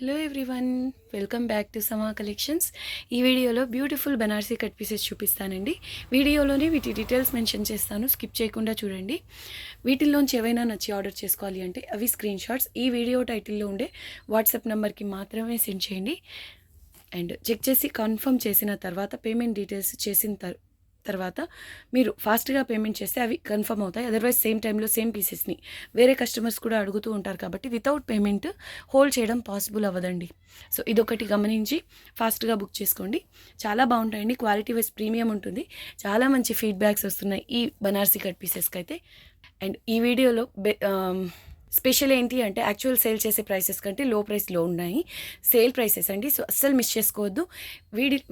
Hello everyone, welcome back to సమా collections. ఈ వీడియోలో బ్యూటిఫుల్ బనారసీ కట్ పీసెస్ చూపిస్తానండి. వీడియోలోనే వీటి డీటెయిల్స్ మెన్షన్ చేస్తాను, స్కిప్ చేయకుండా చూడండి. వీటిల్లోంచి ఏవైనా నచ్చి ఆర్డర్ చేసుకోవాలి అంటే అవి స్క్రీన్ షాట్స్ ఈ వీడియో టైటిల్లో ఉండే వాట్సాప్ నెంబర్కి మాత్రమే సెండ్ చేయండి. అండ్ చెక్ చేసి కన్ఫర్మ్ చేసిన తర్వాత పేమెంట్ డీటెయిల్స్ చేసిన తర్వాత మీరు ఫాస్ట్గా పేమెంట్ చేస్తే అవి కన్ఫర్మ్ అవుతాయి. అదర్వైజ్ సేమ్ టైంలో సేమ్ పీసెస్ని వేరే కస్టమర్స్ కూడా అడుగుతూ ఉంటారు కాబట్టి వితౌట్ పేమెంట్ హోల్డ్ చేయడం పాసిబుల్ అవ్వదండి. సో ఇదొకటి గమనించి ఫాస్ట్గా బుక్ చేసుకోండి. చాలా బాగుంటాయండి, క్వాలిటీ వైజ్ ప్రీమియం ఉంటుంది. చాలా మంచి ఫీడ్బ్యాక్స్ వస్తున్నాయి ఈ బనారసీ కట్ పీసెస్కి అయితే. అండ్ ఈ వీడియోలో స్పెషల్ ఏంటి అంటే యాక్చువల్ సేల్ చేసే ప్రైసెస్ కంటే లో ప్రైస్లో ఉన్నాయి సేల్ ప్రైసెస్ అండి. సో అస్సలు మిస్ చేసుకోవద్దు.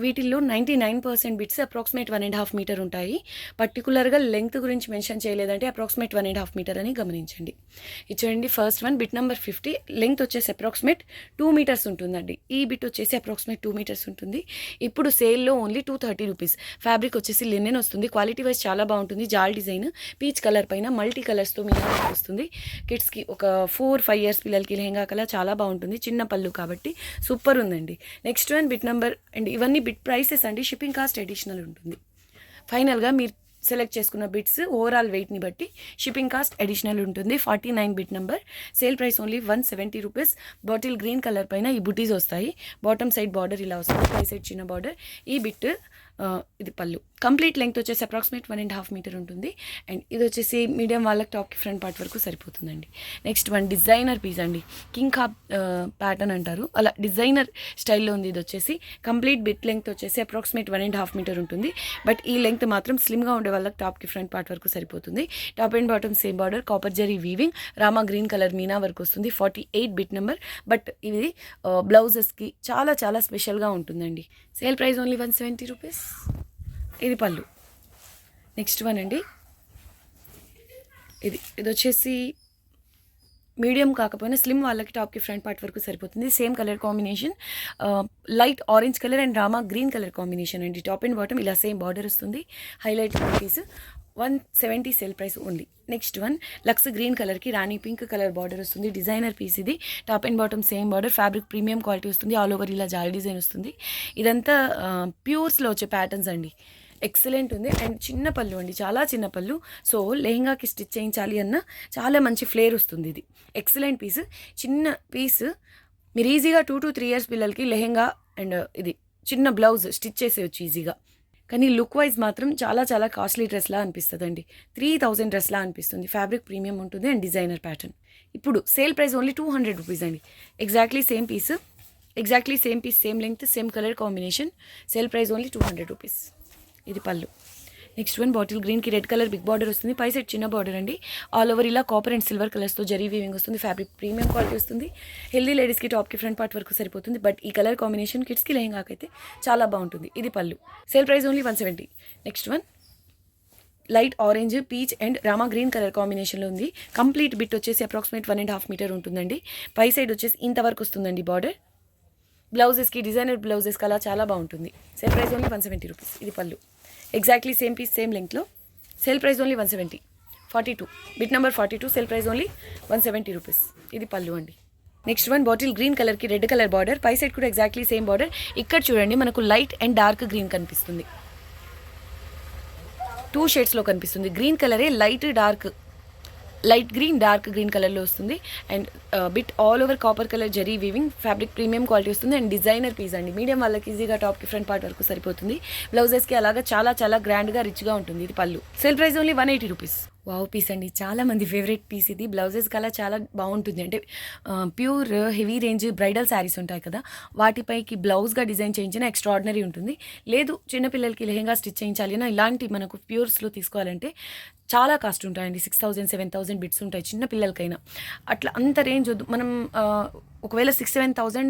వీటిల్లో 99% బిట్స్ అప్రాక్సిమేట్ 1.5 మీటర్ ఉంటాయి. పర్టికులర్గా లెంగ్త్ గురించి మెన్షన్ చేయలేదంటే అప్రాక్సిమేట్ 1.5 మీటర్ అని గమనించండి. ఇది చూడండి, first one bit number 50, length వచ్చేసి అప్రాక్సిమేట్ 2 మీటర్స్ ఉంటుందండి. ఈ బిట్ వచ్చేసి అప్రాక్సిమేట్ 2 మీటర్స్ ఉంటుంది. ఇప్పుడు సేల్లో ఓన్లీ 230 రూపీస్. ఫ్యాబ్రిక్ వచ్చేసి లినెన్ వస్తుంది. క్వాలిటీ వైజ్ చాలా బాగుంటుంది. జాల్ డిజైన్ పీచ్ కలర్ పైన మల్టీ కలర్స్తో మీద వస్తుంది. కిడ్స్కి ఒక 4-5 ఇయర్స్ పిల్లలకి లెహంగా కలర్ చాలా బాగుంటుంది. చిన్న పళ్ళు కాబట్టి సూపర్ ఉందండి. Next one bit number, and ఇవన్నీ బిట్ ప్రైసెస్ అండి. షిప్పింగ్ కాస్ట్ అడిషనల్ ఉంటుంది. ఫైనల్గా మీరు సెలెక్ట్ చేసుకున్న బిట్స్ ఓవరాల్ వెయిట్ని బట్టి షిప్పింగ్ కాస్ట్ అడిషనల్ ఉంటుంది. 49 bit number. Sale price only 170 rupees. Bottle green colour పైన ఈ బుటీస్ వస్తాయి. బాటమ్ సైడ్ బార్డర్ ఇలా వస్తుంది, పై సైడ్ చిన్న బార్డర్. ఈ బిట్ ఇది పళ్ళు. కంప్లీట్ లెంగ్త్ వచ్చేసి అప్రాక్సిమేట్ 1.5 మీటర్ ఉంటుంది. అండ్ ఇది వచ్చేసి మీడియం వాళ్ళకి టాప్కి ఫ్రంట్ పార్ట్ వరకు సరిపోతుందండి. నెక్స్ట్ వన్ డిజైనర్ పీస్ అండి. కింగ్ కాప్ ప్యాటర్న్ అంటారు, అలా డిజైనర్ స్టైల్లో ఉంది. ఇది వచ్చేసి కంప్లీట్ బిట్ లెంగ్త్ వచ్చేసి అప్రాక్సిమేట్ 1.5 మీటర్ ఉంటుంది. బట్ ఈ లెంగ్త్ మాత్రం స్లిమ్గా ఉండే వాళ్ళకి టాప్కి ఫ్రంట్ పార్ట్ వరకు సరిపోతుంది. Top and bottom same border, copper zari weaving, Rama green colour Meena వరకు వస్తుంది. 48 బిట్ నెంబర్. బట్ ఇది బ్లౌజెస్కి చాలా చాలా స్పెషల్గా ఉంటుందండి. Sale price only 170 rupees. ఇది పళ్ళు. నెక్స్ట్ వన్ అండి, ఇది వచ్చేసి మీడియం కాకపోయినా స్లిమ్ వాళ్ళకి టాప్కి ఫ్రంట్ పార్ట్ వరకు సరిపోతుంది. Same colour combination, light orange colour and Rama green colour combination అండి. టాప్ అండ్ బాటమ్ ఇలా సేమ్ బార్డర్ వస్తుంది. Highlight piece 170 sale price only. Next one లక్స్ గ్రీన్ కలర్కి రాణి పింక్ కలర్ బార్డర్ వస్తుంది. డిజైనర్ పీస్ ఇది. Top and bottom same border. Fabric premium quality వస్తుంది. All over ఇలా జాల్ డిజైన్ వస్తుంది. ఇదంతా ప్యూర్స్లో వచ్చే ప్యాటర్న్స్ అండి. ఎక్సలెంట్ ఉంది. అండ్ చిన్న పళ్ళు అండి, చాలా చిన్న పళ్ళు. సో లెహంగాకి స్టిచ్ చేయించాలి అన్న చాలా మంచి ఫ్లేర్ వస్తుంది. ఇది ఎక్సలెంట్ పీస్. చిన్న పీస్ మీరు ఈజీగా 2 to 3 ఇయర్స్ పిల్లలకి లెహంగా అండ్ ఇది చిన్న బ్లౌజ్ స్టిచ్ చేసేయచ్చు ఈజీగా. కానీ లుక్ వైజ్ మాత్రం చాలా చాలా కాస్ట్లీ డ్రెస్లా అనిపిస్తుందండి. 3000 డ్రెస్లా అనిపిస్తుంది. ఫ్యాబ్రిక్ ప్రీమియం ఉంటుంది అండ్ డిజైనర్ ప్యాటర్న్. ఇప్పుడు సేల్ ప్రైస్ ఓన్లీ 200 రూపీస్ అండి. Exactly same piece, same length, same colour combination. Sale price only 200 rupees. ఇది పళ్ళు. నెక్స్ట్ వన్ బాటిల్ గ్రీన్కి రెడ్ కలర్ బిగ్ బార్డర్ వస్తుంది. పై సైడ్ చిన్న బార్డర్ అండి. ఆల్ ఓవర్ ఇలా కాపర్ అండ్ సిల్వర్ కలర్స్తో జరీ వీవింగ్ వస్తుంది. ఫ్యాబ్రిక్ ప్రీమియం క్వాలిటీ వస్తుంది. హెల్దీ లేడీస్కి టాప్కి ఫ్రంట్ పార్ట్ వరకు సరిపోతుంది. బట్ ఈ కలర్ కాంబినేషన్ కిడ్స్కి లెహంగాకైతే చాలా బాగుంటుంది. ఇది పళ్ళు. Sale price only 170. Next one light orange, peach and Rama green colour కాంబినేషన్లో ఉంది. కంప్లీట్ బిట్ వచ్చేసి అప్రాక్సిమేట్ 1.5 మీటర్ ఉంటుందండి. పై సైడ్ వచ్చేసి ఇంతవరకు వస్తుందండి బార్డర్. బ్లౌజెస్కి డిజైనర్ బ్లౌజెస్కి అలా చాలా బాగుంటుంది. Sale price only 170 rupees. ఇది pallu. Exactly same piece, same లెంగ్త్లో. Sale price only 170. 42 bit number 42. Sale price only 170 rupees. ఇది పళ్ళు అండి. నెక్స్ట్ వన్ బాటిల్ గ్రీన్ కలర్కి రెడ్ కలర్ బార్డర్. పై సైడ్ కూడా ఎగ్జాక్ట్లీ సేమ్ బార్డర్. ఇక్కడ చూడండి మనకు లైట్ అండ్ డార్క్ గ్రీన్ కనిపిస్తుంది. 2 షేడ్స్లో కనిపిస్తుంది. గ్రీన్ కలరే లైట్ గ్రీన్, డార్క్ గ్రీన్ కలర్లో వస్తుంది. And bit all over copper colour zari weaving. Fabric premium quality వస్తుంది అండ్ డిజైనర్ పీస్ అండి. మీడియం వాళ్ళకి ఈజీగా టాప్కి ఫ్రంట్ పార్ట్ వరకు సరిపోతుంది. బ్లౌజెస్కి అలాగా చాలా చాలా గ్రాండ్గా రిచ్గా ఉంటుంది. ఇది పళ్ళు. Sale price only 180 rupees. Wow piece అండి, చాలా మంది ఫేవరెట్ పీస్ ఇది. బ్లౌజెస్ కలా చాలా బాగుంటుంది. అంటే pure heavy range bridal saris ఉంటాయి కదా, వాటిపైకి బ్లౌజ్గా డిజైన్ చేయించిన ఎక్స్ట్రాడినరీ ఉంటుంది. లేదు చిన్నపిల్లలకి లెహంగా స్టిచ్ చేయించాలి అయినా ఇలాంటి మనకు ప్యూర్స్లో తీసుకోవాలంటే చాలా కాస్ట్ ఉంటాయండి. 6000, 7000 బిట్స్ ఉంటాయి చిన్న పిల్లలకైనా. అట్లా అంత రేంజ్ వద్దు. మనం ఒకవేళ 6-7,000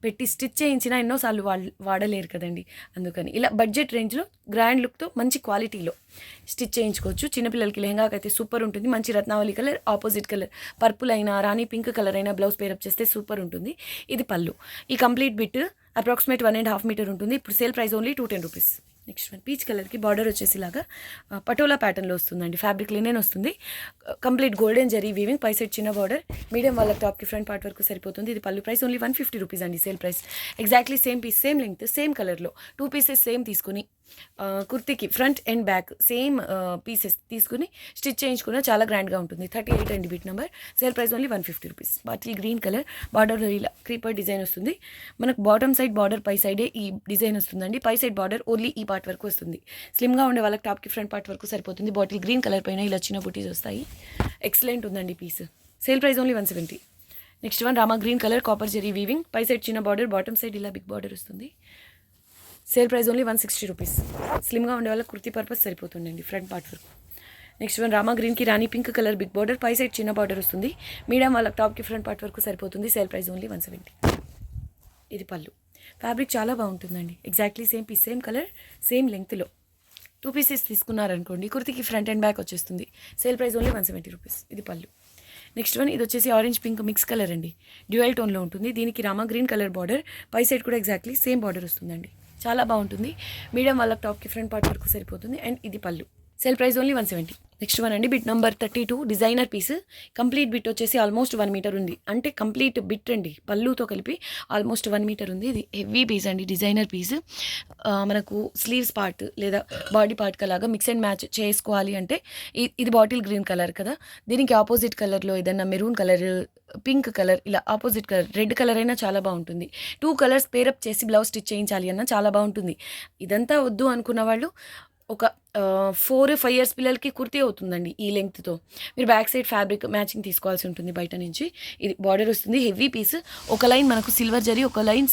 పెట్టి స్టిచ్ చేయించినా ఎన్నోసార్లు వాడలేరు కదండి. అందుకని ఇలా బడ్జెట్ రేంజ్లో గ్రాండ్ లుక్తో మంచి క్వాలిటీలో స్టిచ్ చేయించుకోవచ్చు. చిన్నపిల్లలకి లెహంగాకి అయితే సూపర్ ఉంటుంది. మంచి రత్నావళి కలర్, ఆపోజిట్ కలర్ పర్పుల్ అయినా రాణి పింక్ కలర్ అయినా బ్లౌజ్ పేరప్ చేస్తే సూపర్ ఉంటుంది. ఇది పళ్ళు. ఈ కంప్లీట్ బిట్ అప్రాక్సిమేట్ 1.5 మీటర్ ఉంటుంది. ఇప్పుడు sale price only 210 rupees. Next one peach కలర్కి బార్డర్ వచ్చేసి ఇలాగా పటోలా ప్యాటర్న్లో వస్తుందండి. ఫ్యాబ్రిక్ లినెన్ వస్తుంది. కంప్లీట్ గోల్డెన్ జరీ వీవింగ్, పై సైడ్ చిన్న బార్డర్, మీడియం వాళ్ళ టాప్కి ఫ్రంట్ పార్ట్ వరకు సరిపోతుంది. ఇది పళ్ళు. ప్రైస్ ఓన్లీ 150 రూపీస్ అండి. Sale price. Exactly same piece, same length, same కలర్లో 2 పీసెస్ సేమ్ తీసుకుని కుర్తీకి front and back same pieces తీసుకుని స్టిచ్ చేయించుకున్న చాలా గ్రాండ్గా ఉంటుంది. 38 అండి bit number. Sale price only 150 rupees. Bottle green colour border ఇలా క్రీపర్ డిజైన్ వస్తుంది. మనకు బాటమ్ సైడ్ బార్డర్ పై సైడే ఈ డిజైన్ వస్తుందండి. పై సైడ్ బార్డర్ ఓన్లీ ఈ పార్ట్ వరకు వస్తుంది. స్లిమ్గా ఉండే వాళ్ళకి టాప్కి ఫ్రంట్ పార్ట్ వరకు సరిపోతుంది. బాటిల్ గ్రీన్ కలర్ పైన ఇలా చిన్న బుటీస్ వస్తాయి. ఎక్సలెంట్ ఉందండి piece. Sale price only 170. Next one Rama green colour copper జెరీ వీవింగ్, పై సైడ్ చిన్న బార్డర్, బాటమ్ సైడ్ ఇలా బిగ్ బార్డర్ వస్తుంది. Sale price only 160 rupees. స్లిమ్గా ఉండే వాళ్ళకి కుర్తీ పర్పస్ సరిపోతుందండి ఫ్రంట్ పార్ట్ వరకు. నెక్స్ట్ వన్ రామా గ్రీన్కి rani pink colour big border, పై సైడ్ చిన్న బార్డర్ వస్తుంది. మీడియం వాళ్ళకి టాప్కి ఫ్రంట్ పార్ట్ వరకు సరిపోతుంది. Sale price only 170. ఇది పళ్ళు. ఫ్యాబ్రిక్ చాలా బాగుంటుందండి. Exactly same piece, same colour, same లెంగ్త్లో 2 పీసెస్ తీసుకున్నారనుకోండి కుర్తీకి ఫ్రంట్ అండ్ బ్యాక్ వచ్చేస్తుంది. Sale price only 170 rupees. ఇది పళ్ళు. నెక్స్ట్ వన్ ఇది వచ్చేసి ఆరెంజ్ పింక్ మిక్స్ కలర్ అండి. డ్యూయల్ టోన్లో ఉంటుంది. దీనికి రామా గ్రీన్ కలర్ బార్డర్, పై సైడ్ కూడా ఎగ్జాక్ట్లీ సేమ్ బార్డర్ వస్తుందండి. చాలా బాగుంటుంది. మీడియం వాళ్ళకి టాప్కి ఫ్రంట్ పార్ట్ వరకు సరిపోతుంది. అండ్ ఇది పళ్ళు. Sale price only 170. Next one అండి bit number 32 designer piece. Complete bit వచ్చేసి ఆల్మోస్ట్ 1 మీటర్ ఉంది. అంటే కంప్లీట్ బిట్ అండి, పళ్ళుతో కలిపి ఆల్మోస్ట్ 1 మీటర్ ఉంది. ఇది హెవీ పీస్ అండి, డిజైనర్ పీస్. మనకు స్లీవ్స్ పార్ట్ లేదా బాడీ పార్ట్కి అలాగా మిక్స్ అండ్ మ్యాచ్ చేసుకోవాలి అంటే ఇది బాటిల్ గ్రీన్ కలర్ కదా, దీనికి ఆపోజిట్ కలర్లో ఏదన్నా మెరూన్ కలర్, పింక్ కలర్, ఇలా ఆపోజిట్ కలర్, రెడ్ కలర్ అయినా చాలా బాగుంటుంది. 2 కలర్స్ పేరప్ చేసి బ్లౌజ్ స్టిచ్ చేయించాలి అన్న చాలా బాగుంటుంది. ఇదంతా వద్దు అనుకున్న వాళ్ళు ఒక 4-5 ఇయర్స్ పిల్లలకి కుర్తీ అవుతుందండి ఈ లెంగ్త్తో. మీరు బ్యాక్ సైడ్ ఫ్యాబ్రిక్ మ్యాచింగ్ తీసుకోవాల్సి ఉంటుంది బయట నుంచి. ఇది బార్డర్ వస్తుంది, హెవీ పీస్. ఒక లైన్ మనకు సిల్వర్ జరీ, ఒక లైన్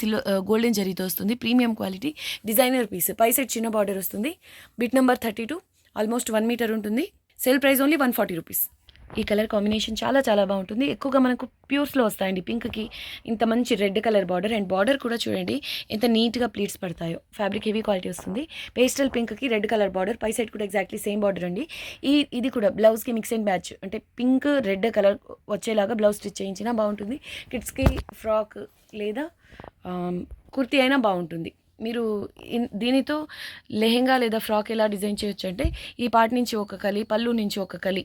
గోల్డెన్ జరీతో వస్తుంది. Premium quality designer piece. పై సైడ్ చిన్న బార్డర్ వస్తుంది. బిట్ నెంబర్ 32 ఆల్మోస్ట్ 1 మీటర్ ఉంటుంది. Sale price only 140 rupees. ఈ కలర్ కాంబినేషన్ చాలా చాలా బాగుంటుంది. ఎక్కువగా మనకు ప్యూర్స్లో వస్తాయండి. పింక్కి ఇంత మంచి red colour border, and border కూడా చూడండి ఎంత నీట్గా ప్లీట్స్ పడతాయో. ఫ్యాబ్రిక్ హెవీ క్వాలిటీ వస్తుంది. పేస్టల్ పింక్కి రెడ్ కలర్ బార్డర్, పై సైడ్ కూడా ఎగ్జాక్ట్లీ సేమ్ బార్డర్ అండి. ఇది కూడా బ్లౌజ్కి మిక్స్ అండ్ మ్యాచ్, అంటే పింక్ రెడ్ కలర్ వచ్చేలాగా బ్లౌజ్ స్టిచ్ చేయించినా బాగుంటుంది. కిడ్స్కి ఫ్రాక్ లేదా కుర్తీ అయినా బాగుంటుంది. మీరు దీనితో లెహెంగా లేదా ఫ్రాక్ ఎలా డిజైన్ చేయొచ్చు అంటే ఈ పార్ట్ నుంచి ఒక కలి, పళ్ళు నుంచి ఒక కలి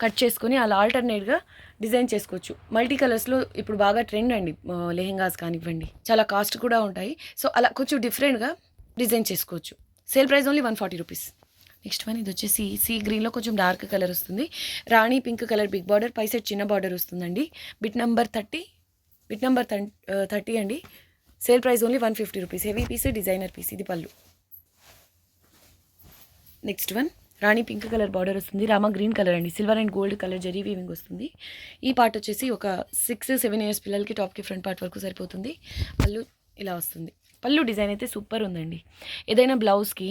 కట్ చేసుకొని అలా ఆల్టర్నేట్గా డిజైన్ చేసుకోవచ్చు. మల్టీ కలర్స్లో ఇప్పుడు బాగా ట్రెండ్ అండి లెహెంగాస్ కానివ్వండి, చాలా కాస్ట్ కూడా ఉంటాయి. సో అలా కొంచెం డిఫరెంట్గా డిజైన్ చేసుకోవచ్చు. Sale price only 140 rupees. Next one ఇది వచ్చేసి సీ గ్రీన్లో కొంచెం డార్క్ కలర్ వస్తుంది. Rani pink colour big border, పై సైడ్ చిన్న బార్డర్ వస్తుందండి. బిట్ నెంబర్ 30 అండి. Sale price only 150 rupees. Heavy piece, designer piece. ఇది పళ్ళు. నెక్స్ట్ వన్ రాణి పింక్ కలర్ బార్డర్ వస్తుంది. రామా గ్రీన్ కలర్ అండి, silver and gold colour zari weaving వస్తుంది. ఈ పార్ట్ వచ్చేసి ఒక 6-7 ఇయర్స్ పిల్లలకి టాప్కి ఫ్రంట్ పార్ట్ వరకు సరిపోతుంది. పళ్ళు ఇలా వస్తుంది. పళ్ళు డిజైన్ అయితే సూపర్ ఉందండి. ఏదైనా బ్లౌజ్కి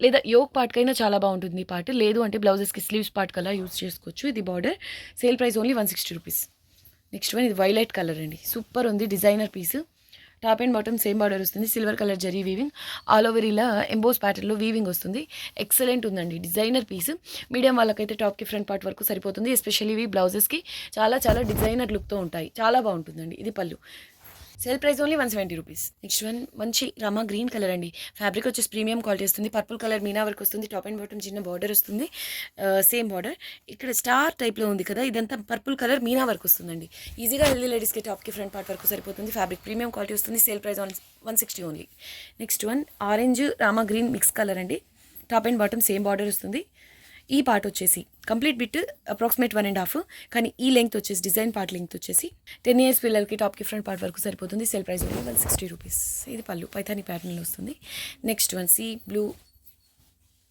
లేదా యోక్ పార్ట్కైనా చాలా బాగుంటుంది ఈ పార్ట్. లేదు అంటే బ్లౌజెస్కి స్లీవ్స్ పార్ట్ కల్లా యూజ్ చేసుకోవచ్చు. ఇది border. Sale price only 160 rupees. Next one ఇది వైలెట్ కలర్ అండి, సూపర్ ఉంది. Designer piece. Top and bottom same border వస్తుంది. Silver colour zari weaving, all over ఇలా ఎంబోస్ ప్యాటర్న్లో వీవింగ్ వస్తుంది. ఎక్సలెంట్ ఉందండి, డిజైనర్ పీస్. మీడియం వాళ్ళకైతే టాప్కి ఫ్రంట్ పార్ట్ వరకు సరిపోతుంది. ఎస్పెషల్లీ ఇవి బ్లౌజెస్కి చాలా చాలా డిజైనర్ లుక్తో ఉంటాయి. చాలా బాగుంటుందండి. ఇది పళ్ళు. Sale price only 170 rupees. Next one మంచి రామా గ్రీన్ కలర్ అండి. ఫ్యాబ్రిక్ వచ్చేసి ప్రీమియం క్వాలిటీ వస్తుంది. పర్పుల్ కలర్ మీనా వర్క్ వస్తుంది. టాప్ అండ్ బాటమ్ చిన్న బార్డర్ వస్తుంది. సేమ్ బార్డర్ ఇక్కడ స్టార్ టైప్లో ఉంది కదా, ఇదంతా పర్పుల్ కలర్ మీనా వర్క్ వస్తుందండి. ఈజీగా హెల్దీ లేడీస్కి టాప్కి ఫ్రంట్ పార్ట్ వరకు సరిపోతుంది. ఫ్యాబ్రిక్ ప్రీమియం క్వాలిటీ వస్తుంది. Sale price 160 only. Next one orange Rama green mix colour అండి. Top and bottom same border వస్తుంది. ఈ పార్ట్ వచ్చేసి కంప్లీట్ బిట్ అప్రాక్సిమేట్ 1.5, కానీ ఈ లెంగ్త్ వచ్చేసి డిజైన్ పార్ట్ లెంగ్త్ వచ్చేసి 10 ఇయర్స్ పిల్లలకి టాప్కి ఫ్రంట్ పార్ట్ వరకు సరిపోతుంది. Sale price 160 rupees. ఇది పళ్ళు పైథానీ ప్యాటర్న్లో వస్తుంది. నెక్స్ట్ వన్ సీ బ్లూ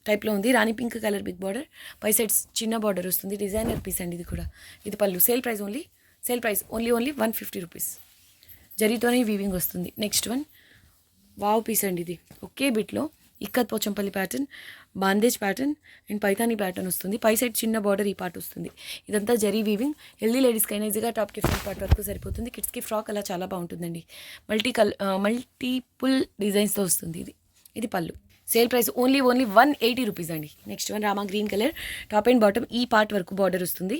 టైప్లో ఉంది. రాణి పింక్ కలర్ బిగ్ బార్డర్, పై సైడ్స్ చిన్న బార్డర్ వస్తుంది. డిజైనర్ పీస్ అండి ఇది కూడా. ఇది పళ్ళు. Sale price only 150 rupees. జరీతోనే వీవింగ్ వస్తుంది. నెక్స్ట్ వన్ వావ్ పీస్ అండి. ఇది ఒకే బిట్లో ikat Pochampally pattern, bandhej pattern and Paithani pattern వస్తుంది. పై సైడ్ చిన్న బార్డర్ ఈ పార్ట్ వస్తుంది. ఇదంతా జరీ వీవింగ్. హెల్దీ లేడీస్కి అయినా ఈజీగా టాప్కి ఫ్రంట్ పార్ట్ వరకు సరిపోతుంది. కిడ్స్కి ఫ్రాక్ అలా చాలా బాగుంటుందండి. మల్టీపుల్ డిజైన్స్తో వస్తుంది. ఇది పళ్ళు. సేల్ ప్రైస్ ఓన్లీ 180 రూపీస్ అండి. Next one Rama green colour, top and bottom ఈ పార్ట్ వరకు బార్డర్ వస్తుంది.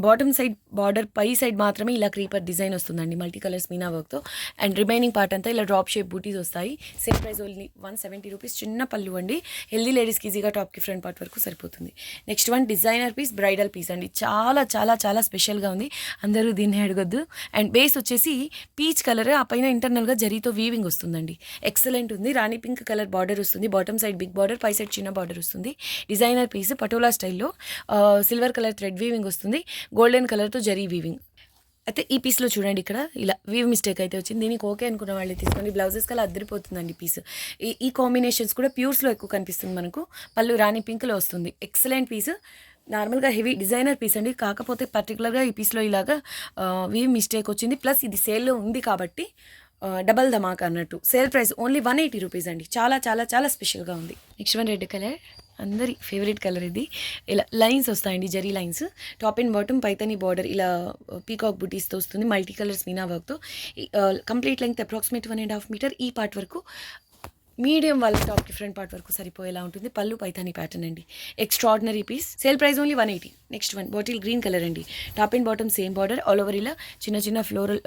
బాటమ్ సైడ్ బార్డర్ పై సైడ్ మాత్రమే ఇలా క్రీపర్ డిజైన్ వస్తుందండి మల్టీ కలర్స్ మీనా వర్క్తో. అండ్ రిమైనింగ్ పార్ట్ అంతా ఇలా డ్రాప్ షేప్ బూటీస్ వస్తాయి. Sale price only 170 rupees. చిన్న పళ్ళు అండి, హెల్దీ లేడీస్కి ఈజీగా టాప్కి ఫ్రంట్ పార్ట్ వరకు సరిపోతుంది. Next one designer piece, bridal piece అండి. చాలా చాలా చాలా స్పెషల్గా ఉంది, అందరూ దీన్ని అడగొద్దు. అండ్ బేస్ వచ్చేసి పీచ్ కలర్, ఆ పైన ఇంటర్నల్గా జరీతో వీవింగ్ వస్తుందండి. ఎక్సలెంట్ ఉంది. రాణి పింక్ కలర్ బార్డర్ వస్తుంది, బాటమ్ సైడ్ బిగ్ బార్డర్, పై సైడ్ చిన్న బార్డర్ వస్తుంది. డిజైనర్ పీస్ పటోలా స్టైల్లో సిల్వర్ కలర్ థ్రెడ్ వీవింగ్ వస్తుంది, గోల్డెన్ కలర్తో జరీ వీవింగ్. అయితే ఈ పీస్లో చూడండి, ఇక్కడ ఇలా వీవ్ మిస్టేక్ అయితే వచ్చింది. దీనికి ఓకే అనుకున్న వాళ్ళు తీసుకోండి. బ్లౌజెస్ కల్లా అద్దరిపోతుందండి పీస్. ఈ కాంబినేషన్స్ కూడా ప్యూర్స్లో ఎక్కువ కనిపిస్తుంది మనకు. పళ్ళు రాణి పింక్లో వస్తుంది. Excellent piece. నార్మల్గా హెవీ డిజైనర్ పీస్ అండి, కాకపోతే పర్టికులర్గా ఈ పీస్లో ఇలాగా వీవ్ మిస్టేక్ వచ్చింది. ప్లస్ ఇది సేల్లో ఉంది కాబట్టి డబల్ ధమాకా అన్నట్టు. సేల్ ప్రైస్ ఓన్లీ 180 రూపీస్ అండి. చాలా చాలా చాలా స్పెషల్గా ఉంది. నెక్స్ట్ వన్ రెడ్ కలర్, అందరి ఫేవరెట్ కలర్ ఇది. ఇలా లైన్స్ వస్తాయండి, జరీ lines. Top and bottom Paithani border ఇలా పీకాక్ బుటీస్తో వస్తుంది, మల్టీ కలర్స్ మీనా వర్క్తో. Complete length approximate 1.5 metre. ఈ పార్ట్ వరకు మీడియం వాళ్ళ టాప్కి ఫ్రంట్ పార్ట్ వరకు సరిపోయేలా ఉంటుంది. పళ్ళు పైతాని ప్యాటర్న్ అండి, extraordinary piece. Sale price only 180. Next one bottle green colour అండి, top and bottom same border, all over ఇలా చిన్న చిన్న ఫ్లోరల్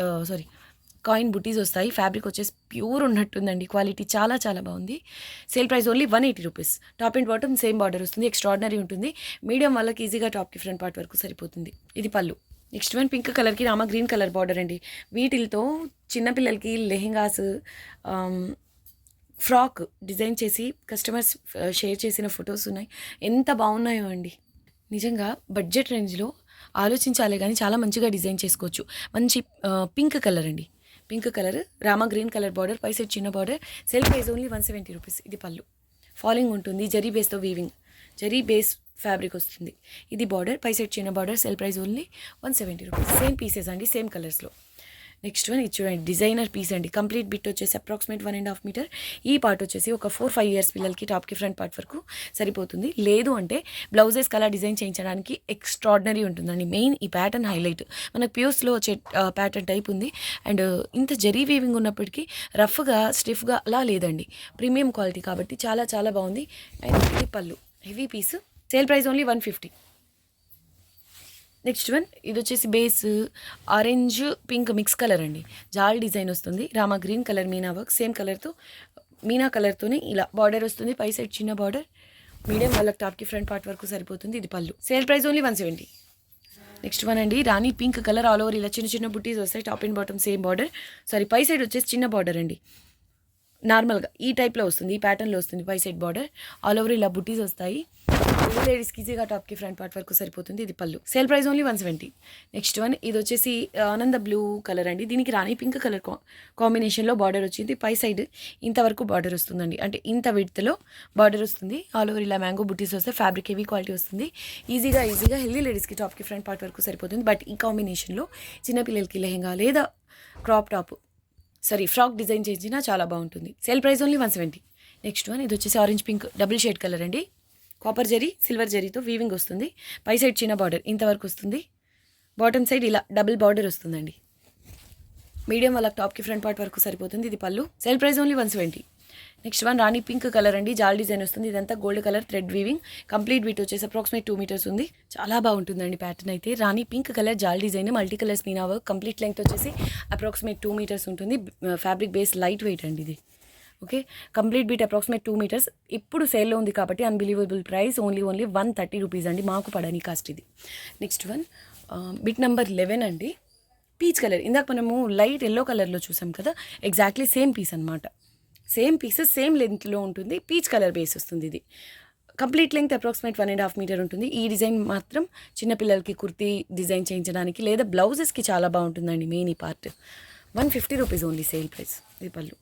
కాయిన్ బుటీస్ వస్తాయి. ఫ్యాబ్రిక్ వచ్చేసి ప్యూర్ ఉన్నట్టుందండి, క్వాలిటీ చాలా చాలా బాగుంది. Sale price only 180 rupees. Top and bottom same border వస్తుంది, ఎక్స్ట్రాడినరీ ఉంటుంది. మీడియం వాళ్ళకి ఈజీగా టాప్కి ఫ్రంట్ పార్ట్ వరకు సరిపోతుంది. ఇది పళ్ళు. నెక్స్ట్ వన్ పింక్ కలర్కి రామా గ్రీన్ కలర్ బార్డర్ అండి. వీటితో చిన్నపిల్లలకి లెహెంగాస్, ఫ్రాక్ డిజైన్ చేసి కస్టమర్స్ షేర్ చేసిన ఫొటోస్ ఉన్నాయి. ఎంత బాగున్నాయో అండి, నిజంగా బడ్జెట్ రేంజ్లో ఆలోచించాలి కానీ చాలా మంచిగా డిజైన్ చేసుకోవచ్చు. మంచి పింక్ కలర్ అండి, pink colour Rama green colour border, పై సైడ్ చిన్న border. Sale price only 170 rupees. ఇది పళ్ళు. ఫాలింగ్ ఉంటుంది, జరీ బేస్తో వీవింగ్, జరీ బేస్ ఫ్యాబ్రిక్ వస్తుంది. ఇది బార్డర్, పై సైడ్ చిన్న border. Sale price only 170 rupees. Same pieces అండి, సేమ్ కలర్స్లో. నెక్స్ట్ వన్ ఇది చూడండి, డిజైనర్ పీస్ అండి. కంప్లీట్ బిట్ వచ్చేసి అప్రాక్సిమేట్ 1.5 మీటర్. ఈ పార్ట్ వచ్చేసి ఒక 4-5 ఇయర్స్ పిల్లలకి టాప్కి ఫ్రంట్ పార్ట్ వరకు సరిపోతుంది. లేదు అంటే బ్లౌజెస్ కలా డిజైన్ చేయించడానికి ఎక్స్ట్రాడినరీ ఉంటుందండి. మెయిన్ ఈ ప్యాటర్న్ హైలైట్. మనకు ప్యూర్స్లో వచ్చే ప్యాటర్న్ టైప్ ఉంది. అండ్ ఇంత జరీ వీవింగ్ ఉన్నప్పటికీ రఫ్గా స్టిఫ్గా అలా లేదండి, ప్రీమియం క్వాలిటీ కాబట్టి చాలా చాలా బాగుంది. అండ్ ఇది పళ్ళు, heavy piece. Sale price only 150. Next one ఇది వచ్చేసి base orange pink mix colour అండి, జాల్ డిజైన్ వస్తుంది. రామా గ్రీన్ కలర్ మీనా వర్క్, సేమ్ కలర్తో మీనా కలర్తోనే ఇలా బార్డర్ వస్తుంది, పై సైడ్ చిన్న బార్డర్. మీడియం వాళ్ళకి టాప్కి ఫ్రంట్ పార్ట్ వరకు సరిపోతుంది. ఇది పళ్ళు. Sale price only 170. Next one అండి, రాణి పింక్ కలర్, ఆల్ ఓవర్ ఇలా చిన్న చిన్న బుట్టీస్ వస్తాయి. Top and bottom same border, పై సైడ్ వచ్చేసి చిన్న బార్డర్ అండి. నార్మల్గా ఈ టైప్లో వస్తుంది, ఈ ప్యాటర్న్లో వస్తుంది. పై సైడ్ బార్డర్, ఆల్ ఓవర్ ఇలా బుట్టీస్ వస్తాయి. లేడీస్కి ఈజీగా టాప్కి ఫ్రంట్ పార్ట్ వరకు సరిపోతుంది. ఇది పళ్ళు. Sale price only 170. Next one ఇది వచ్చేసి ఆనంద బ్లూ కలర్ అండి. దీనికి రాణి పింక్ కలర్ కాంబినేషన్లో బార్డర్ వచ్చింది. పై సైడ్ ఇంతవరకు బార్డర్ వస్తుందండి, అంటే ఇంత విడ్త్లో బార్డర్ వస్తుంది. ఆల్ ఓవర్ ఇలా మ్యాంగో బుట్టీస్ వస్తే ఫ్యాబ్రిక్ హెవీ క్వాలిటీ వస్తుంది. ఈజీగా హెల్దీ లేడీస్కి టాప్కి ఫ్రంట్ పార్ట్ వరకు సరిపోతుంది. బట్ ఈ కాంబినేషన్లో చిన్నపిల్లలకి లెహెంగా లేదా క్రాప్ టాప్ ఫ్రాక్ డిజైన్ చేసినా చాలా బాగుంటుంది. Sale price only 170. Next one ఇది వచ్చేసి orange pink double shade colour అండి. కాపర్ జరీ సిల్వర్ జరీతో వీవింగ్ వస్తుంది. పై సైడ్ చిన్న బార్డర్ ఇంతవరకు వస్తుంది. బాటమ్ సైడ్ ఇలా డబుల్ బార్డర్ వస్తుందండి. మీడియం వాళ్ళకి టాప్కి ఫ్రంట్ పార్ట్ వరకు సరిపోతుంది. ఇది పళ్ళు. Sale price only 170. Next one రాణి పింక్ కలర్ అండి, జాల్ డిజైన్ వస్తుంది. ఇదంతా gold colour thread weaving. Complete వీట్ వచ్చేసి అప్రాక్సిమేట్ 2 మీటర్స్ ఉంది. చాలా బాగుంటుందండి ప్యాటర్న్ అయితే. రాణి పింక్ కలర్ జాల్ డిజైన్, మల్టీ కలర్స్ మీనా వర్క్. కంప్లీట్ లెంగ్త్ వచ్చేసి అప్రాక్సిమేట్ 2 మీటర్స్ ఉంటుంది. ఫ్యాబ్రిక్ బేస్ లైట్ వెయిట్ అండి ఇది. Okay, complete bit approximate 2 metres. ఇప్పుడు సేల్లో ఉంది కాబట్టి అన్బిలీవబుల్ ప్రైస్ ఓన్లీ 130 రూపీస్ అండి, మాకు పడని కాస్ట్ ఇది. నెక్స్ట్ వన్ బిట్ నెంబర్ 11 అండి, పీచ్ కలర్. ఇందాక మనము లైట్ ఎల్లో కలర్లో చూసాం కదా, ఎగ్జాక్ట్లీ సేమ్ పీస్ అనమాట. సేమ్ పీస్ సేమ్ లెంత్లో ఉంటుంది. పీచ్ కలర్ బేస్ వస్తుంది. ఇది కంప్లీట్ లెంగ్త్ అప్రాక్సిమేట్ 1.5 మీటర్ ఉంటుంది. ఈ డిజైన్ మాత్రం చిన్నపిల్లలకి కుర్తీ డిజైన్ చేయించడానికి లేదా బ్లౌజెస్కి చాలా బాగుంటుందండి. మెయిన్ ఈ part 150 rupees only sale price. ఇది పళ్ళు.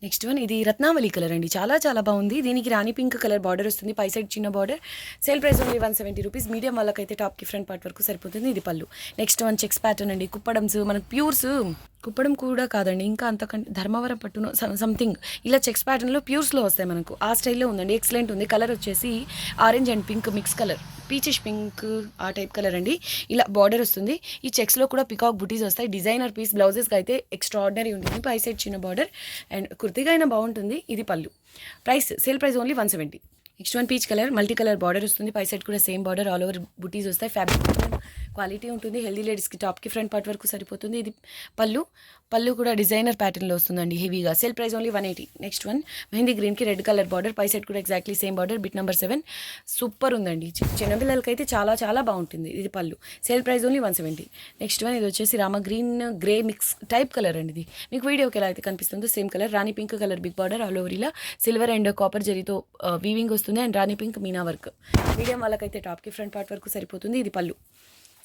నెక్స్ట్ వన్ ఇది రత్నావళి కలర్ అండి, చాలా చాలా బాగుంది. దీనికి రాణి పింక్ కలర్ బార్డర్ వస్తుంది, పై సైడ్ చిన్న border. Sale price only 170 rupees. Medium వాళ్ళకైతే టాప్కి ఫ్రంట్ పార్ట్ వరకు సరిపోతుంది. ఇది పళ్ళు. నెక్స్ట్ వన్ చెక్స్ ప్యాటర్న్ అండి, కుప్పడమ్స్ మనకు ప్యూర్స్ కుప్పడం కూడా కాదండి, ఇంకా అంతకంటే ధర్మవరం పట్టును సంథింగ్ ఇలా చెక్స్ ప్యాటర్న్లో ప్యూర్స్లో వస్తాయి మనకు. ఆ స్టైల్లో ఉందండి, ఎక్సలెంట్ ఉంది. కలర్ వచ్చేసి orange and pink mix colour, peachish pink ఆ టైప్ కలర్ అండి. ఇలా బార్డర్ వస్తుంది. ఈ చెక్స్లో కూడా పికాక్ బుటీస్ వస్తాయి. డిజైనర్ పీస్, బ్లౌజెస్కి అయితే ఎక్స్ట్రాడినరీ ఉంటుంది. పై సైడ్ చిన్న బార్డర్ అండ్ కుర్తిగా అయినా బాగుంటుంది. ఇది pallu. Price sale price only 170. Next one peach colour, multi colour border వస్తుంది. పై సైడ్ కూడా సేమ్ బార్డర్, ఆల్ ఓవర్ బుటీస్ వస్తాయి. ఫ్యాబ్రిక్ క్వాలిటీ ఉంటుంది. హెల్దీ లేడీస్కి టాప్కి ఫ్రంట్ పార్ట్ వరకు సరిపోతుంది. ఇది పళ్ళు కూడా డిజైనర్ ప్యాటర్న్లో వస్తుందండి హెవీగా. Sale price only 180. Next one mehndi గ్రీన్కి రెడ్ కలర్ బార్డర్, పై సైడ్ కూడా exactly same border, bit number 7. Super ఉందండి, చిన్నపిల్లలకి అయితే చాలా చాలా బాగుంటుంది. ఇది పళ్ళు. Sale price only 170. Next one ఇది వచ్చేసి Rama green grey mix type colour అండి. ఇది మీకు వీడియోకి ఎలా అయితే కనిపిస్తుందో same colour. Rani pink colour big border, all over ఇలా సిల్వర్ అండ్ కాపర్ జరీతో వీవింగ్ వస్తుంది and Rani pink meena work. Medium వాళ్ళకైతే టాప్కి ఫ్రంట్ పార్ట్ వరకు సరిపోతుంది. ఇది పళ్ళు.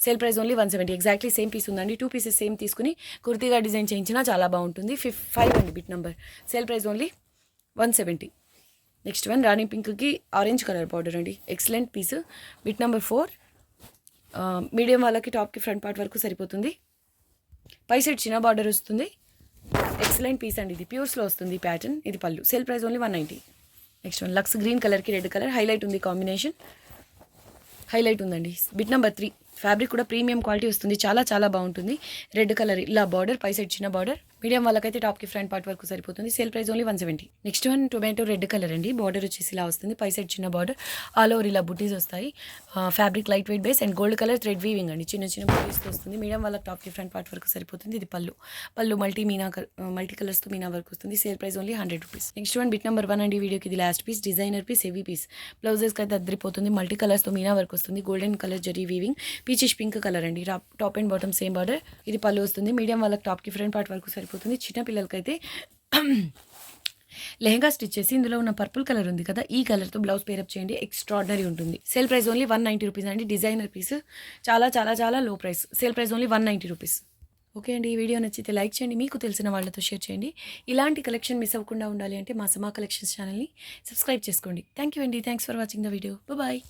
Sale price only 170. ఎగ్జాక్ట్లీ సేమ్ పీస్ ఉందండి. 2 పీసెస్ సేమ్ తీసుకుని కుర్తీగా డిజైన్ చేయించినా చాలా బాగుంటుంది. 5 అండి bit number. Sale price only 170. Next one rani పింక్కి ఆరెంజ్ కలర్ బార్డర్ అండి, excellent piece. Bit number 4. Medium వాళ్ళకి టాప్కి ఫ్రంట్ పార్ట్ వరకు సరిపోతుంది. పై సైడ్ చిన్న బార్డర్ వస్తుంది. ఎక్సలెంట్ పీస్ అండి, ఇది ప్యూర్స్లో వస్తుంది ప్యాటర్న్. ఇది పళ్ళు. Sale price only 190. Next one లక్స్ గ్రీన్ కలర్కి రెడ్ కలర్ హైలైట్ ఉంది, కాంబినేషన్ హైలైట్ ఉందండి. Bit number 3. ఫ్యాబ్రిక్ కూడా ప్రీమియం క్వాలిటీ వస్తుంది, చాలా చాలా బాగుంటుంది. రెడ్ కలర్ ఇలా బార్డర్, పై సైడ్ చిన్న బార్డర్. మీడియం వాళ్ళకైతే టాప్కి ఫ్రంట్ పార్ట్ వరకు సరిపోతుంది. Sale price only 170. Next one tomato red colour అండి. బార్డర్ వచ్చేసి ఇలా వస్తుంది, పై సైడ్ చిన్న బార్డర్, ఆల్ ఓవర్ ఇలా బుటీస్ వస్తాయి. Fabric light weight base and gold colour thread weaving అండి, చిన్న చిన్న బుటీస్తో వస్తుంది. మీడియం వాళ్ళకి టాప్కి ఫ్రంట్ పార్ట్ వరకు సరిపోతుంది. ఇది పళ్ళు మల్టీ కలర్స్తో మీనా వర్క్ వస్తుంది. Sale price only 100 rupees. Next one bit number 1 అండి. వీడియోకి ఇది last piece, designer piece, heavy piece. బ్లౌజెస్కి అయితే అద్దరిపోతుంది. మల్టీ కలర్స్తో మీనా వర్క్ వస్తుంది. Golden colour zari weaving, peachish pink colour అండి. Top and bottom same border. ఇది పళ్ళు వస్తుంది. మీడియం వాళ్ళకి టాప్కి ఫ్రంట్ పార్ట్ వరకు సరిపోతుంది. చిన్న పిల్లలకైతే లెహంగా స్టిచ్ చేసి ఇందులో ఉన్న పర్పుల్ కలర్ ఉంది కదా, ఈ కలర్తో బ్లౌజ్ పేరప్ చేయండి, ఎక్స్ట్రాడినరీ ఉంటుంది. సేల్ ప్రైస్ ఓన్లీ 190 రూపీస్ అండి. డిజైనర్ పీస్, చాలా చాలా చాలా లో price. Sale price only 190 rupees. Okay అండి, ఈ వీడియో నచ్చితే లైక్ చేయండి, మీకు తెలిసిన వాళ్ళతో షేర్ చేయండి. ఇలాంటి కలెక్షన్ మిస్ అవ్వకుండా ఉండాలి అంటే మా సమా కలెక్షన్స్ ఛానల్ని సబ్స్క్రైబ్ చేసుకోండి. థ్యాంక్ యూ అండి. Thanks for watching the video. Bye.